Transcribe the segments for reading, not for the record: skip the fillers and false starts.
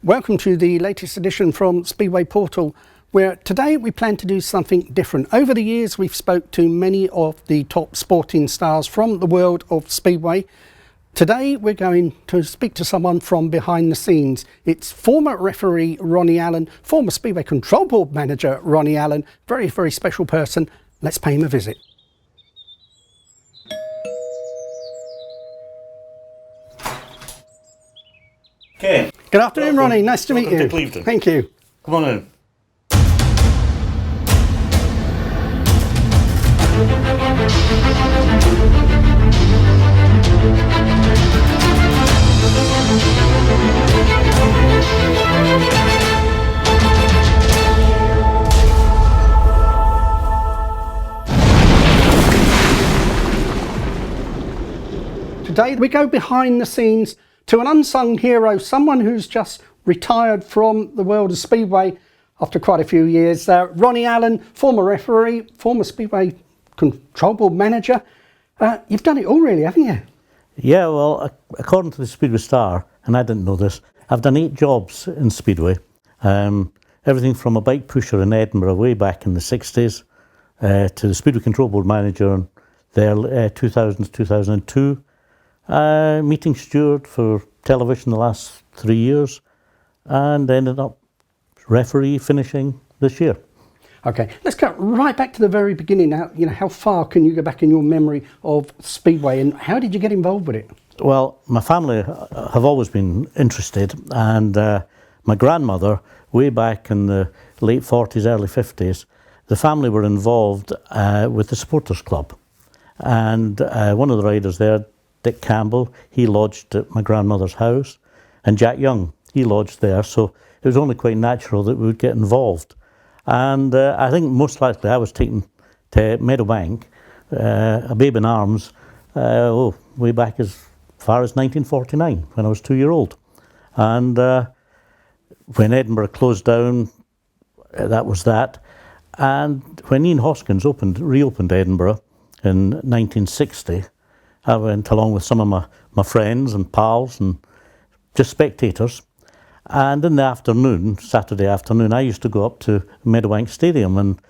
Welcome to the latest edition from Speedway Portal, where today we plan to do something different. Over the years we've spoke to many of the top sporting stars from the world of Speedway. Today we're going to speak to someone from behind the scenes. It's former referee Ronnie Allan, former Speedway Control Board manager Ronnie Allan, very, very special person. Let's pay him a visit. Okay. Good afternoon, Ronnie. Nice to meet you. To Clevedon. Thank you. Come on in. Today we go behind the scenes to an unsung hero, someone who's just retired from the world of Speedway after quite a few years. Ronnie Allan, former referee, former Speedway Control Board manager. You've done it all really, haven't you? Yeah, well, according to the Speedway Star, and I didn't know this, I've done 8 jobs in Speedway. Everything from a bike pusher in Edinburgh way back in the 60s to the Speedway Control Board manager in the 2000 to 2002. Meeting steward for television the last 3 years, and ended up referee finishing this year. Okay, let's go right back to the very beginning. Now, you know, how far can you go back in your memory of Speedway, and how did you get involved with it? Well, my family have always been interested, and my grandmother, way back in the late 40s, early 50s, the family were involved with the supporters club, and one of the riders there, Dick Campbell, he lodged at my grandmother's house, and Jack Young, he lodged there, so it was only quite natural that we would get involved. And I think most likely I was taken to Meadowbank, a babe in arms, way back as far as 1949, when I was 2-year-old. And when Edinburgh closed down, that was that. And when Ian Hoskins reopened Edinburgh in 1960, I went along with some of my friends and pals and just spectators. And in the afternoon, Saturday afternoon, I used to go up to Meadowbank Stadium, and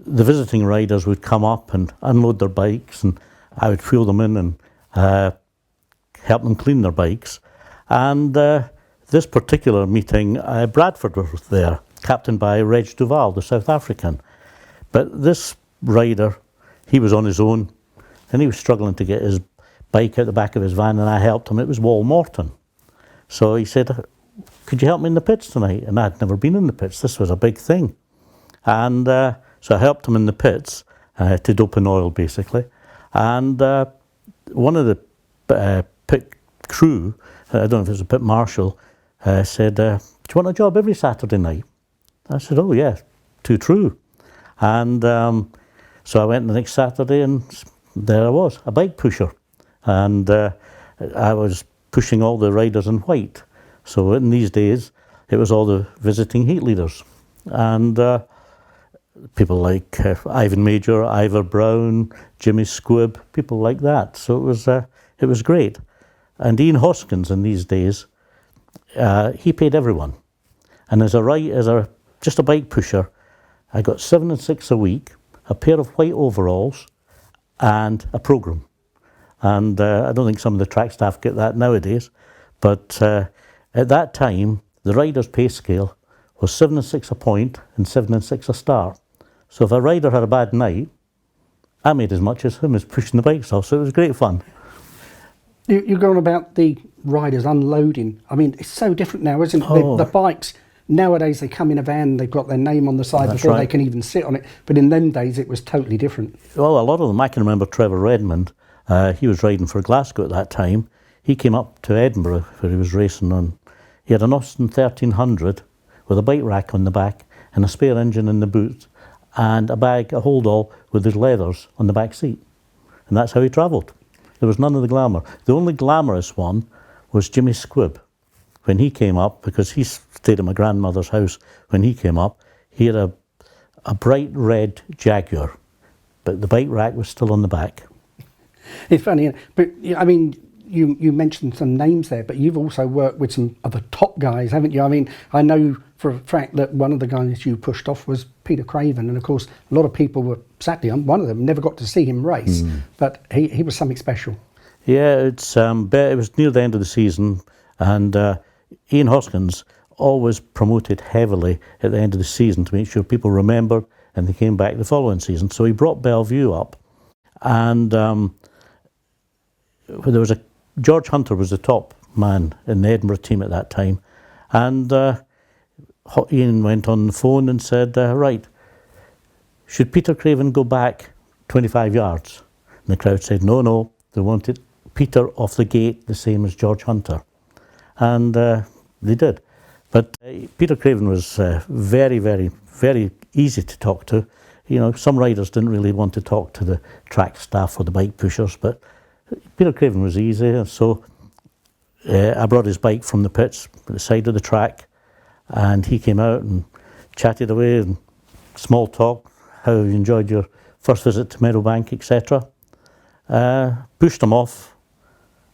the visiting riders would come up and unload their bikes, and I would wheel them in and help them clean their bikes. And this particular meeting, Bradford was there, captained by Reg Duval, the South African. But this rider, he was on his own, and he was struggling to get his bike out the back of his van, and I helped him. It was Wal Morton. So he said, could you help me in the pits tonight? And I'd never been in the pits. This was a big thing. And so I helped him in the pits to dope in oil, basically. And one of the pit crew, I don't know if it was a pit marshal, said, do you want a job every Saturday night? I said, oh yeah, too true. And so I went the next Saturday, and there I was, a bike pusher. And I was pushing all the riders in white. So in these days, it was all the visiting heat leaders. And people like Ivan Major, Ivor Brown, Jimmy Squibb, people like that. So it was great. And Ian Hoskins in these days, he paid everyone. And as just a bike pusher, I got 7 and 6 a week, a pair of white overalls, and a programme. And I don't think some of the track staff get that nowadays, but at that time, the rider's pay scale was 7 and 6 a point and 7 and 6 a star. So if a rider had a bad night, I made as much as him as pushing the bikes off, so it was great fun. You're going about the riders unloading. I mean, it's so different now, isn't it? Oh. The bikes, nowadays they come in a van, they've got their name on the side That's before right. they can even sit on it. But in them days, it was totally different. Well, a lot of them, I can remember Trevor Redmond, he was riding for Glasgow at that time. He came up to Edinburgh where he was racing on. He had an Austin 1300 with a bike rack on the back and a spare engine in the boot and a hold-all with his leathers on the back seat. And that's how he travelled. There was none of the glamour. The only glamorous one was Jimmy Squibb. When he came up, because he stayed at my grandmother's house when he came up, he had a bright red Jaguar, but the bike rack was still on the back. It's funny, but I mean, you mentioned some names there, but you've also worked with some other top guys, haven't you? I mean, I know for a fact that one of the guys you pushed off was Peter Craven, and of course a lot of people were, sadly, one of them never got to see him race, but he was something special. Yeah, it was near the end of the season, and Ian Hoskins always promoted heavily at the end of the season to make sure people remembered and they came back the following season. So he brought Bellevue up, and there was George Hunter was the top man in the Edinburgh team at that time, and Ian went on the phone and said, right, should Peter Craven go back 25 yards? And the crowd said, no, they wanted Peter off the gate, the same as George Hunter. And they did. But Peter Craven was very, very, very easy to talk to. You know, some riders didn't really want to talk to the track staff or the bike pushers, but Peter Craven was easy. So I brought his bike from the pits at the side of the track, and he came out and chatted away and small talk, how you enjoyed your first visit to Meadowbank, etc. Pushed him off,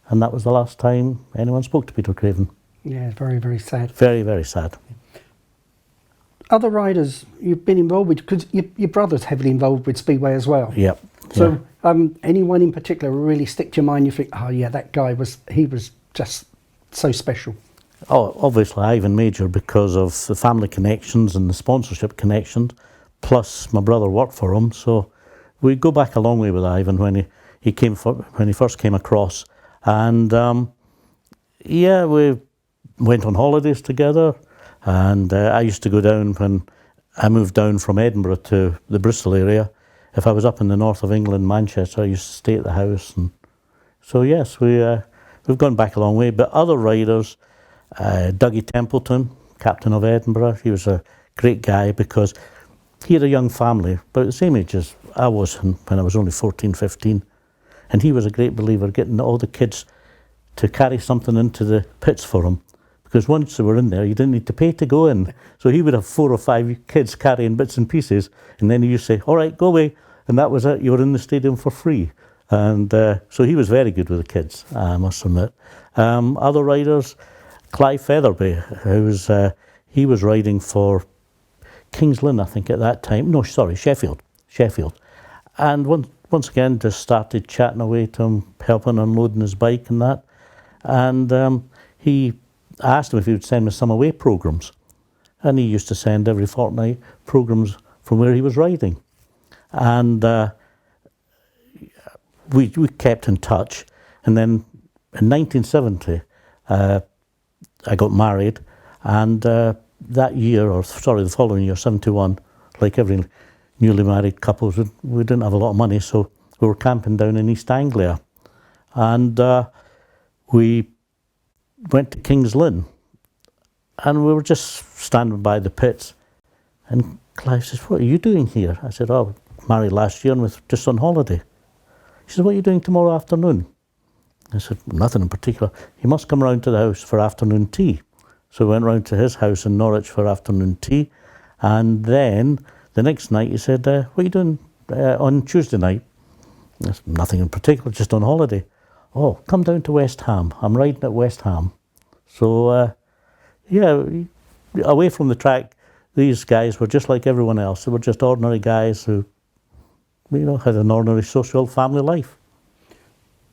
and that was the last time anyone spoke to Peter Craven. Yeah, very, very sad. Very, very sad. Other riders you've been involved with, because your brother's heavily involved with Speedway as well. Yep. So anyone in particular really stick to your mind, you think, oh yeah, that guy was just so special? Oh, obviously Ivan Major, because of the family connections and the sponsorship connections, plus my brother worked for him, so we go back a long way with Ivan when he first came across, and yeah, we went on holidays together, and I used to go down when I moved down from Edinburgh to the Bristol area. If I was up in the north of England, Manchester, I used to stay at the house, and so yes, we've gone back a long way. But other riders, Dougie Templeton, captain of Edinburgh, he was a great guy because he had a young family, about the same age as I was when I was only 14, 15. And he was a great believer getting all the kids to carry something into the pits for him. Because once they were in there, you didn't need to pay to go in. So he would have 4 or 5 kids carrying bits and pieces, and then he used to say, all right, go away. And that was it. You were in the stadium for free. And so he was very good with the kids, I must admit. Other riders, Clive Featherby, he was riding for Kings Lynn, I think, at that time. No, sorry, Sheffield. And once again, just started chatting away to him, helping unloading his bike and that. And I asked him if he would send me some away programmes. And he used to send every fortnight programmes from where he was riding. And we kept in touch. And then in 1970, I got married. And that year, the following year, 71, like every newly married couples, we didn't have a lot of money, so we were camping down in East Anglia. And we went to Kings Lynn, and we were just standing by the pits, and Clive says, what are you doing here? I said, oh, married last year and we're just on holiday. He said, what are you doing tomorrow afternoon? I said, nothing in particular. You must come round to the house for afternoon tea. So we went round to his house in Norwich for afternoon tea, and then the next night he said, what are you doing on Tuesday night? I said, nothing in particular, just on holiday. Oh, come down to West Ham. I'm riding at West Ham. So, yeah, away from the track, these guys were just like everyone else. They were just ordinary guys who, had an ordinary social family life.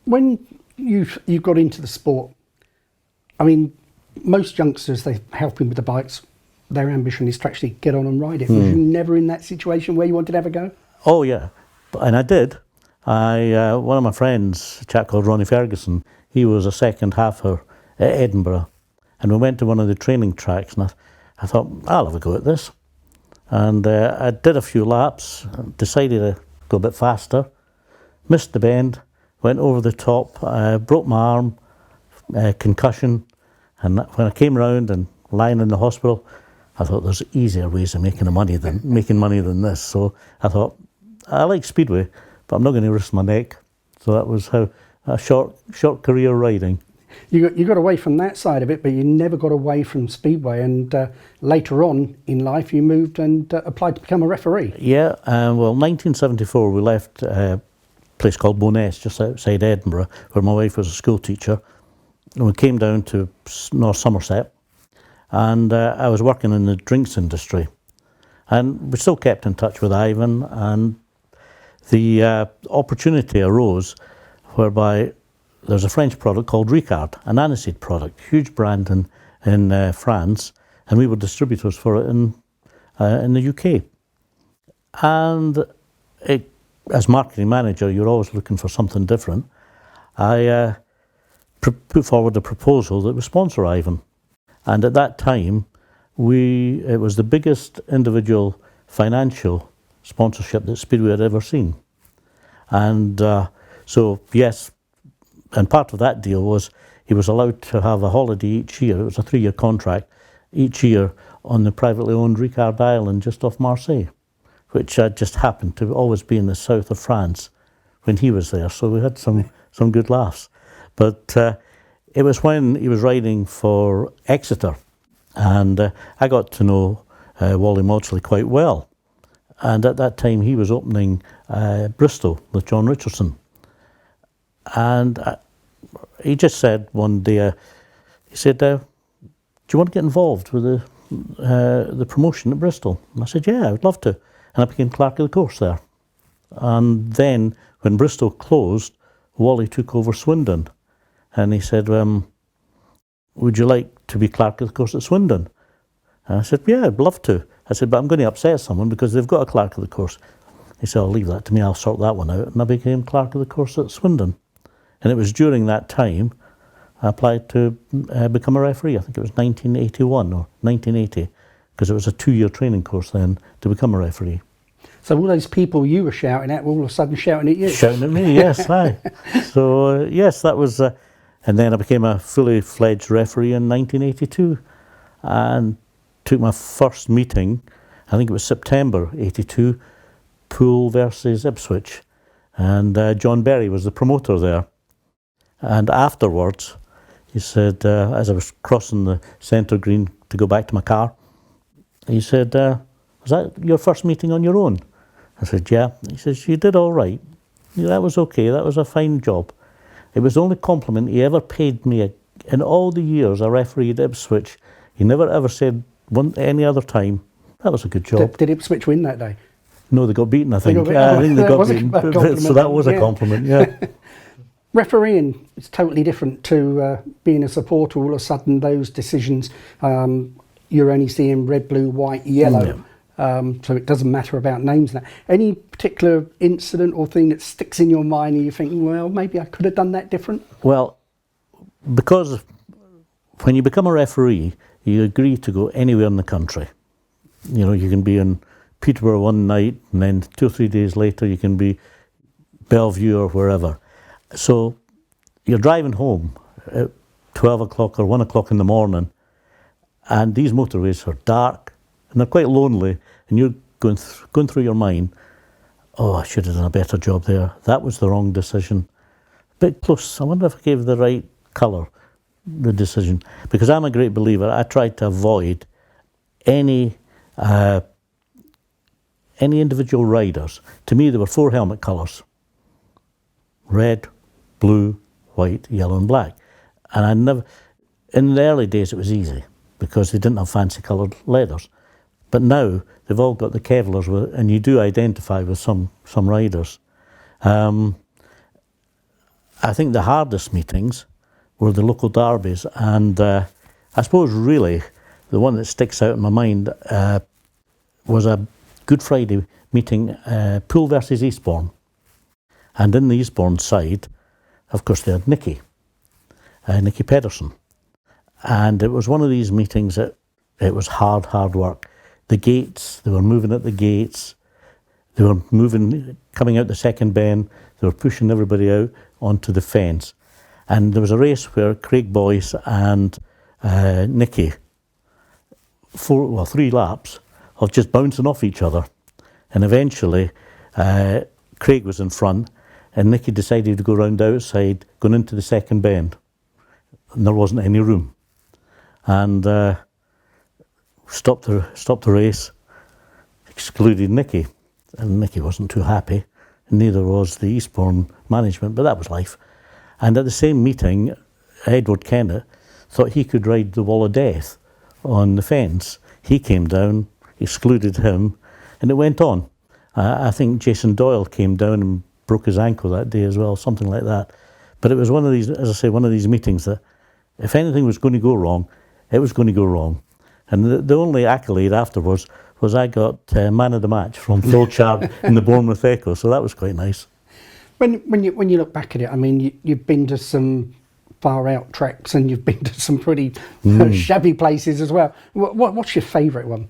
When you got into the sport, I mean, most youngsters, they help him with the bikes. Their ambition is to actually get on and ride it. Was you never in that situation where you wanted to have a go? Oh, yeah. And I did. One of my friends, a chap called Ronnie Ferguson, he was a second halfer at Edinburgh. And we went to one of the training tracks, and I thought, I'll have a go at this. And I did a few laps, decided to go a bit faster, missed the bend, went over the top, broke my arm, concussion. And when I came round and lying in the hospital, I thought there's easier ways of making money than this. So I thought, I like Speedway, but I'm not going to risk my neck. So that was how a short career riding. You got away from that side of it, but you never got away from Speedway. And later on in life, you moved and applied to become a referee. Yeah, well, 1974 we left place called Bowness, just outside Edinburgh, where my wife was a school teacher. And we came down to North Somerset, and I was working in the drinks industry. And we still kept in touch with Ivan, and the opportunity arose whereby there's a French product called Ricard, an aniseed product, huge brand in France, and we were distributors for it in the UK. And as marketing manager, you're always looking for something different. I put forward a proposal that would sponsor Ivan. And at that time, it was the biggest individual financial sponsorship that Speedway had ever seen. And so, yes, and part of that deal was he was allowed to have a holiday each year. It was a 3-year contract, each year on the privately owned Ricard Island just off Marseille, which just happened to always be in the south of France when he was there. So we had some good laughs. But it was when he was riding for Exeter, and I got to know Wally Maudsley quite well. And at that time he was opening Bristol with John Richardson. And he just said one day, he said, do you want to get involved with the promotion at Bristol? And I said, yeah, I would love to. And I became clerk of the course there. And then when Bristol closed, Wally took over Swindon. And he said, would you like to be clerk of the course at Swindon? And I said, yeah, I'd love to. I said, but I'm going to upset someone because they've got a clerk of the course. He said, I'll leave that to me, I'll sort that one out. And I became clerk of the course at Swindon. And it was during that time I applied to become a referee. I think it was 1981 or 1980, because it was a 2-year training course then to become a referee. So all those people you were shouting at were all of a sudden shouting at you? Shouting at me, yes, aye. So, yes, that was... and then I became a fully fledged referee in 1982 and took my first meeting, I think it was September 82, Poole versus Ipswich. And John Berry was the promoter there. And afterwards, he said, as I was crossing the centre green to go back to my car, he said, was that your first meeting on your own? I said, yeah. He says, you did all right. Yeah, that was okay, that was a fine job. It was the only compliment he ever paid me in all the years I refereed Ipswich. He never ever said any other time, that was a good job. Did Ipswich win that day? No, they got beaten, I think. I think they got beaten. So that was a compliment, yeah. Refereeing is totally different to being a supporter. All of a sudden, those decisions, you're only seeing red, blue, white, yellow. So it doesn't matter about names and that. Any particular incident or thing that sticks in your mind and you think, well, maybe I could have done that different? Well, because when you become a referee, you agree to go anywhere in the country. You know, you can be in Peterborough one night and then 2 or 3 days later you can be Bellevue or wherever. So you're driving home at 12 o'clock or 1 o'clock in the morning, and these motorways are dark and they're quite lonely, and you're going through your mind, oh, I should have done a better job there. That was the wrong decision. Bit close. I wonder if I gave the right colour, the decision. Because I'm a great believer, I tried to avoid any individual riders. To me, there were 4 helmet colours: red, blue, white, yellow and black. And I never, in the early days it was easy because they didn't have fancy coloured leathers. But now they've all got the Kevlars with, and you do identify with some riders. I think the hardest meetings were the local derbies, and I suppose really the one that sticks out in my mind was a Good Friday meeting, Poole versus Eastbourne. And in the Eastbourne side, of course, they had Nicky Pedersen. And it was one of these meetings that it was hard work. The gates, they were moving at the gates. They were moving, coming out the second bend. They were pushing everybody out onto the fence. And there was a race where Craig Boyce and Nicky, 3 laps of just bouncing off each other. And eventually, Craig was in front, and Nicky decided to go round outside, going into the second bend. And there wasn't any room. And stopped the race, excluded Nicky. And Nicky wasn't too happy. neither was the Eastbourne management, but that was life. And at the same meeting, Edward Kennett thought he could ride the Wall of Death on the fence. He came down, excluded him, and it went on. I think Jason Doyle came down and broke his ankle that day as well, something like that. But it was one of these, as I say, one of these meetings that if anything was going to go wrong, it was going to go wrong. And the only accolade afterwards was I got man of the match from Phil Chard in the Bournemouth Echo, so that was quite nice. When you look back at it, I mean, you've been to some far out tracks and you've been to some pretty shabby places as well. What's your favourite one?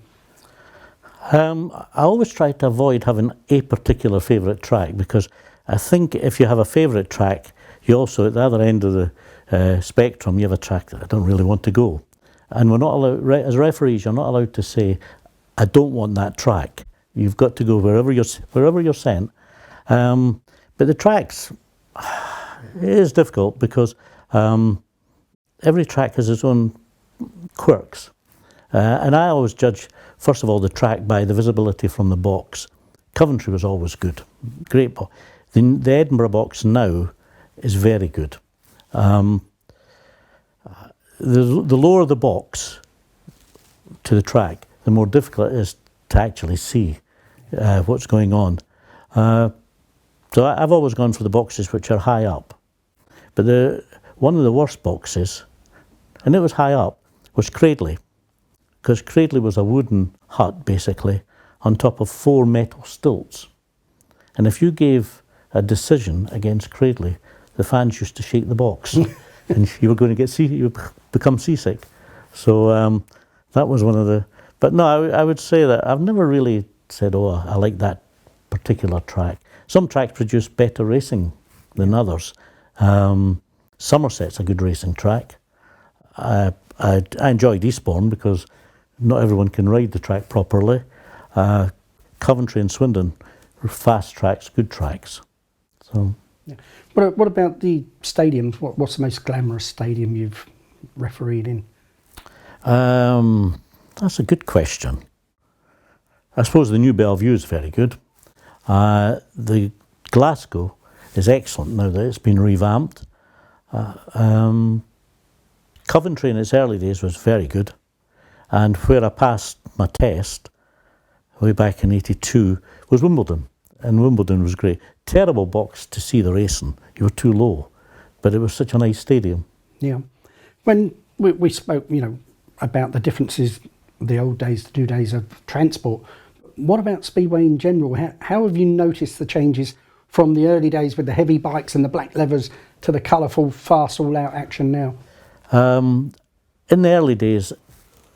I always try to avoid having a particular favourite track, because I think if you have a favourite track, you also, at the other end of the spectrum, you have a track that I don't really want to go. And we're not allowed, as referees, you're not allowed to say, I don't want that track. You've got to go wherever you're sent. But the tracks, it is difficult because every track has its own quirks. And I always judge, first of all, the track by the visibility from the box. Coventry was always good, great box. The Edinburgh box now is very good. The lower the box to the track, the more difficult it is to actually see what's going on. So I've always gone for the boxes which are high up. But one of the worst boxes, and it was high up, was Cradley. Because Cradley was a wooden hut, basically, on top of 4 metal stilts. And if you gave a decision against Cradley, the fans used to shake the box. And you were going to you become seasick. So that was one of the... But no, I would say that I've never really said, oh, I like that particular track. Some tracks produce better racing than others. Somerset's a good racing track. I enjoyed Eastbourne because not everyone can ride the track properly. Coventry and Swindon are fast tracks, good tracks. So, yeah. What about the stadiums? What's the most glamorous stadium you've refereed in? That's a good question. I suppose the New Bellevue is very good. The Glasgow is excellent now that it's been revamped. Coventry in its early days was very good. And where I passed my test, way back in '82, was Wimbledon. And Wimbledon was great. Terrible box to see the racing. You were too low. But it was such a nice stadium. Yeah. When we spoke, about the differences, the old days, the 2 days of transport, what about Speedway in general? How have you noticed the changes from the early days with the heavy bikes and the black levers to the colourful, fast, all-out action now? In the early days,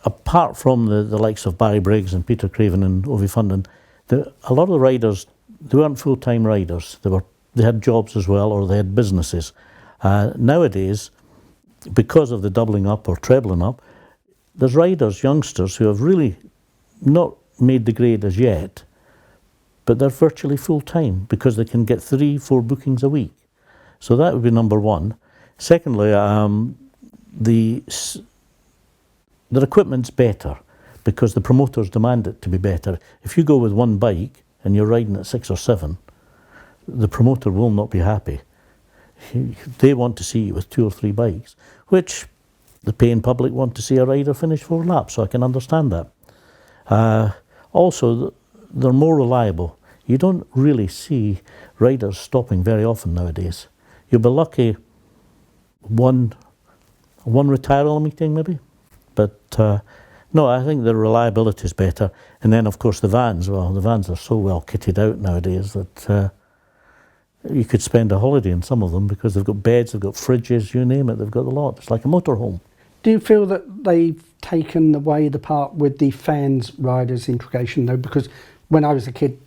apart from the likes of Barry Briggs and Peter Craven and Ovi Fundin, a lot of the riders, they weren't full-time riders. They had jobs as well, or they had businesses. Nowadays, because of the doubling up or trebling up, there's riders, youngsters, who have really not made the grade as yet, but they're virtually full-time because they can get 3-4 bookings a week. So that would be number one. Secondly, their equipment's better because the promoters demand it to be better. If you go with one bike and you're riding at 6 or 7, the promoter will not be happy. They want to see you with 2 or 3 bikes, which the paying public want to see a rider finish 4 laps, so I can understand that. Also, they're more reliable. You don't really see riders stopping very often nowadays. You'll be lucky one retirement meeting maybe, but no, I think the reliability is better. And then of course the vans, well, the vans are so well kitted out nowadays that you could spend a holiday in some of them because they've got beds, they've got fridges, you name it, they've got a lot. It's like a motorhome. Do you feel that they've taken away the part with the fans riders integration though? Because when I was a kid,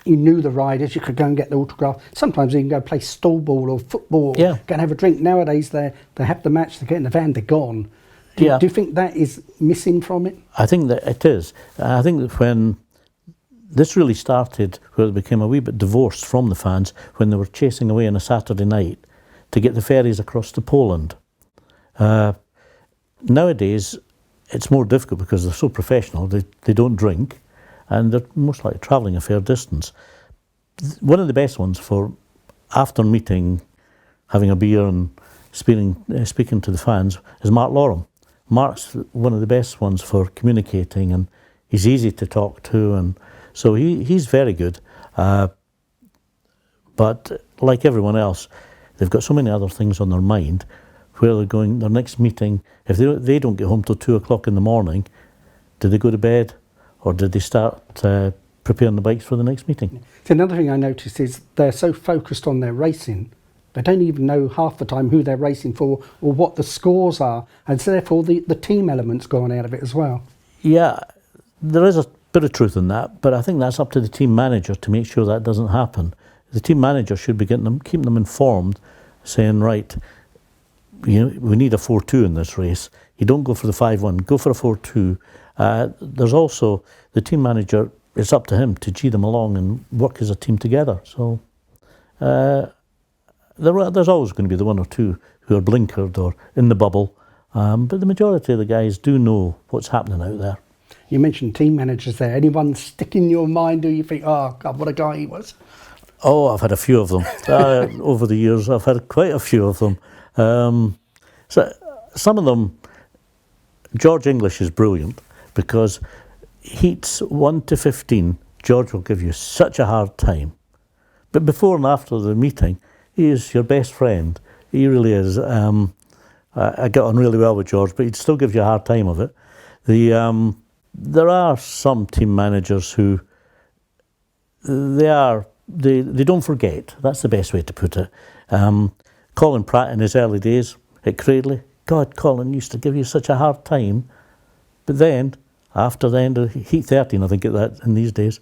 you knew the riders, you could go and get the autograph. Sometimes you can go play stall ball or football, yeah, go and have a drink. Nowadays they have the match, they get in the van, they're gone. Do you think that is missing from it? I think that it is. I think that when this really started, where it became a wee bit divorced from the fans, when they were chasing away on a Saturday night to get the ferries across to Poland. Nowadays, it's more difficult because they're so professional, they don't drink, and they're most likely travelling a fair distance. one of the best ones for after meeting, having a beer and speaking to the fans is Mark Lorham. Mark's one of the best ones for communicating, and he's easy to talk to, and so he's very good. But like everyone else, they've got so many other things on their mind. Where they're going, their next meeting, if they don't get home till 2 o'clock in the morning, do they go to bed, or did they start preparing the bikes for the next meeting? So another thing I noticed is they're so focused on their racing, they don't even know half the time who they're racing for or what the scores are, and so therefore the team element's gone out of it as well. Yeah, there is a bit of truth in that, but I think that's up to the team manager to make sure that doesn't happen. The team manager should be keeping them informed, saying, right, we need a 4-2 in this race. You don't go for the 5-1, go for a 4-2. There's also the team manager, it's up to him to gee them along and work as a team together. So there's always going to be the one or two who are blinkered or in the bubble, but the majority of the guys do know what's happening out there. You mentioned team managers there. Anyone stick in your mind who you think, oh God, what a guy he was? Oh, I've had a few of them. Over the years, I've had quite a few of them. So some of them, George English is brilliant because heats 1 to 15, George will give you such a hard time. But before and after the meeting, he is your best friend. He really is. I get on really well with George, but he'd still give you a hard time of it. There are some team managers who they don't forget. That's the best way to put it. Colin Pratt in his early days at Cradley, God, Colin used to give you such a hard time. But then, after the end of heat 13, I think that in these days,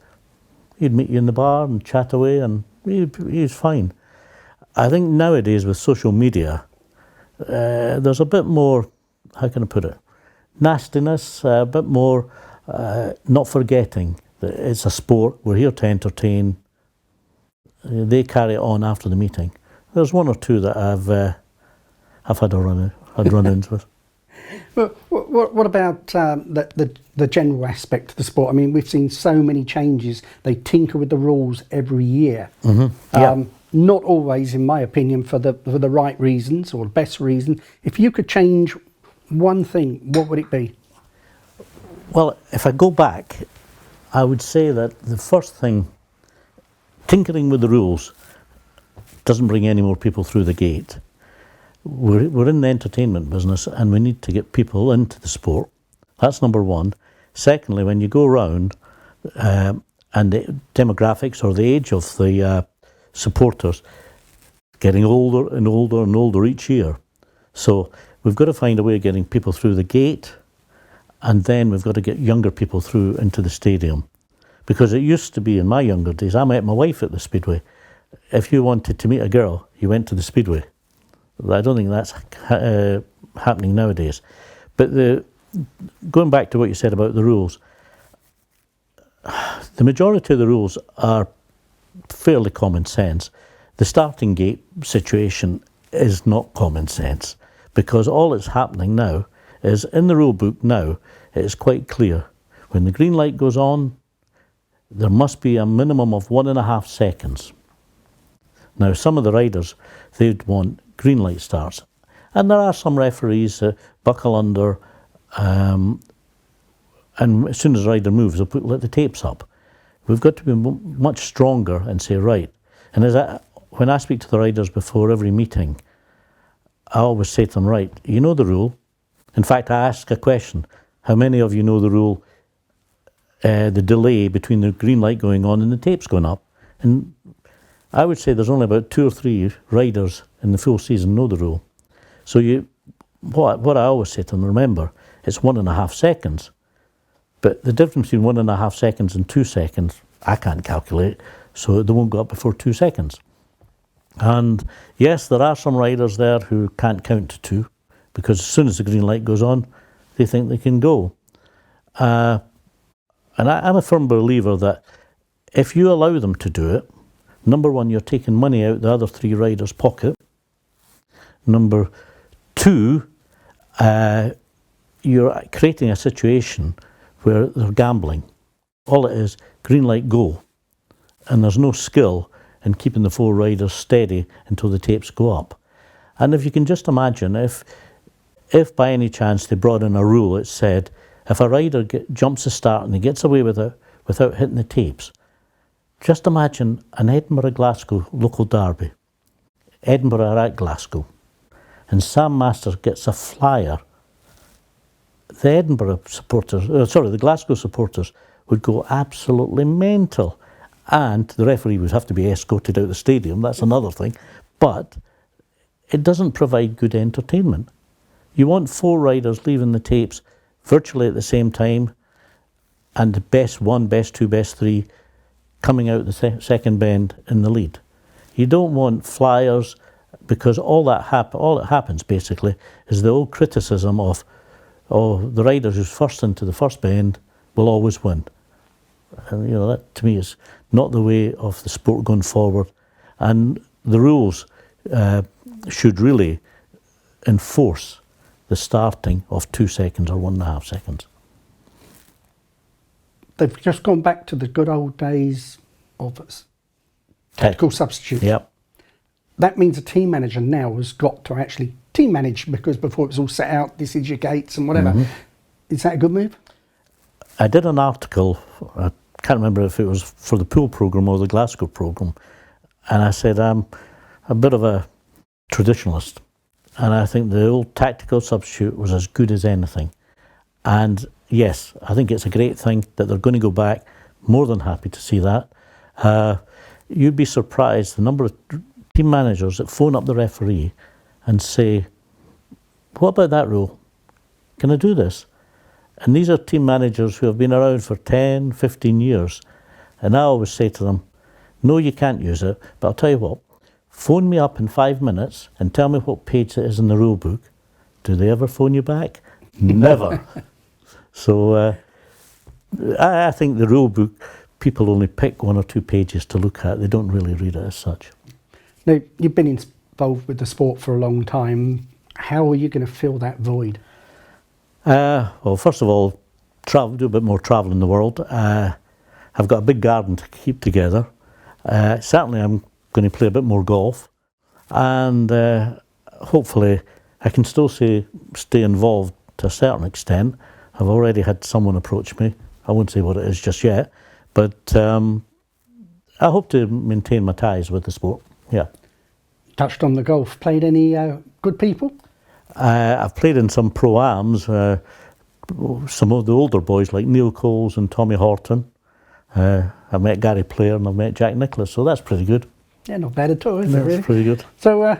he'd meet you in the bar and chat away, and he's fine. I think nowadays with social media, there's a bit more, how can I put it, nastiness, a bit more not forgetting that it's a sport, we're here to entertain. They carry it on after the meeting. There's one or two that I've had run-ins with. Well, what about the general aspect of the sport? I mean, we've seen so many changes. They tinker with the rules every year. Mm-hmm. Yeah. Not always, in my opinion, for the right reasons or the best reason. If you could change one thing, what would it be? Well, if I go back, I would say that the first thing, tinkering with the rules doesn't bring any more people through the gate. We're in the entertainment business and we need to get people into the sport. That's number one. Secondly, when you go around and the demographics or the age of the supporters getting older and older and older each year. So we've got to find a way of getting people through the gate, and then we've got to get younger people through into the stadium. Because it used to be in my younger days, I met my wife at the Speedway. If you wanted to meet a girl, you went to the Speedway. I don't think that's happening nowadays. But going back to what you said about the rules, the majority of the rules are fairly common sense. The starting gate situation is not common sense, because all that's happening now is in the rule book now, it's quite clear. When the green light goes on, there must be a minimum of 1.5 seconds. Now, some of the riders, they'd want green light starts. And there are some referees that buckle under, and as soon as the rider moves, they'll let the tapes up. We've got to be much stronger and say, right. And when I speak to the riders before every meeting, I always say to them, right, you know the rule. In fact, I ask a question, how many of you know the rule, the delay between the green light going on and the tapes going up? And I would say there's only about 2 or 3 riders in the full season know the rule. So what I always say to them, remember, it's 1.5 seconds. But the difference between 1.5 seconds and 2 seconds, I can't calculate, so they won't go up before 2 seconds. And yes, there are some riders there who can't count to 2, because as soon as the green light goes on, they think they can go. And I'm a firm believer that if you allow them to do it, number one, you're taking money out the other 3 riders' pocket. Number 2, you're creating a situation where they're gambling. All it is, green light, go. and there's no skill in keeping the four riders steady until the tapes go up. And if you can just imagine, if by any chance they brought in a rule that said, if a rider jumps the start and he gets away with it without hitting the tapes, just imagine an Edinburgh-Glasgow local derby, Edinburgh are at Glasgow, and Sam Masters gets a flyer. The Glasgow supporters would go absolutely mental, and the referee would have to be escorted out of the stadium. That's another thing, but it doesn't provide good entertainment. You want four riders leaving the tapes virtually at the same time, and the best one, best two, best three coming out the second bend in the lead. You don't want flyers, because all that happens basically is the old criticism of, oh, the rider who's first into the first bend will always win. And you know, that to me is not the way of the sport going forward. And the rules should really enforce the starting of 2 seconds or 1.5 seconds. They've just gone back to the good old days of tactical substitutes. Yep. That means a team manager now has got to actually team manage, because before it was all set out, this is your gates and whatever. Mm-hmm. Is that a good move? I did an article, I can't remember if it was for the pool programme or the Glasgow programme, and I said I'm a bit of a traditionalist, and I think the old tactical substitute was as good as anything. And yes, I think it's a great thing that they're going to go back. More than happy to see that. You'd be surprised the number of team managers that phone up the referee and say, what about that rule? Can I do this? And these are team managers who have been around for 10, 15 years. And I always say to them, no, you can't use it, but I'll tell you what, phone me up in 5 minutes and tell me what page it is in the rule book. Do they ever phone you back? Never. So I think the rule book, people only pick 1 or 2 pages to look at. They don't really read it as such. Now, you've been involved with the sport for a long time. How are you going to fill that void? Well, first of all, do a bit more travel in the world. I've got a big garden to keep together. Certainly I'm going to play a bit more golf, and hopefully I can still stay involved to a certain extent. I've already had someone approach me. I won't say what it is just yet, but I hope to maintain my ties with the sport. Yeah. Touched on the golf. Played any good people? I've played in some pro-ams. Some of the older boys like Neil Coles and Tommy Horton. I've met Gary Player and I've met Jack Nicklaus, so that's pretty good. Yeah, not bad at all, is it really? That's pretty good. So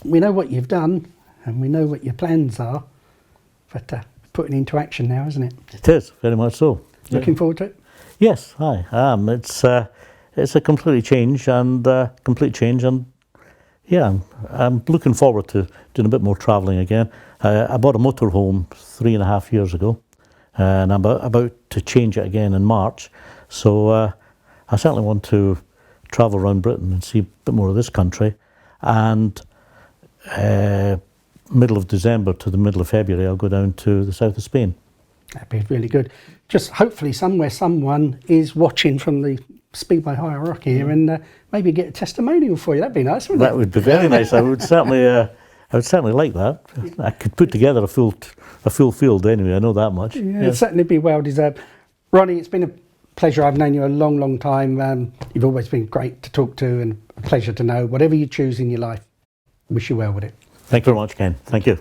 we know what you've done and we know what your plans are, but putting into action now, isn't it? It is, very much so. Looking forward to it? Yes, I am. It's a complete change, and yeah, I'm looking forward to doing a bit more travelling again. I bought a motorhome 3.5 years ago, and I'm about to change it again in March. So I certainly want to travel around Britain and see a bit more of this country. And middle of December to the middle of February, I'll go down to the south of Spain. That'd be really good. Just hopefully somewhere someone is watching from the Speedway hierarchy here, and maybe get a testimonial for you. That'd be nice, wouldn't it? That would be very nice. I would certainly like that. I could put together a full field anyway. I know that much. Yeah, it'd certainly be well deserved. Ronnie, it's been a pleasure. I've known you a long, long time. You've always been great to talk to, and a pleasure to know. Whatever you choose in your life, wish you well with it. Thank you very much, Ken. Thank you.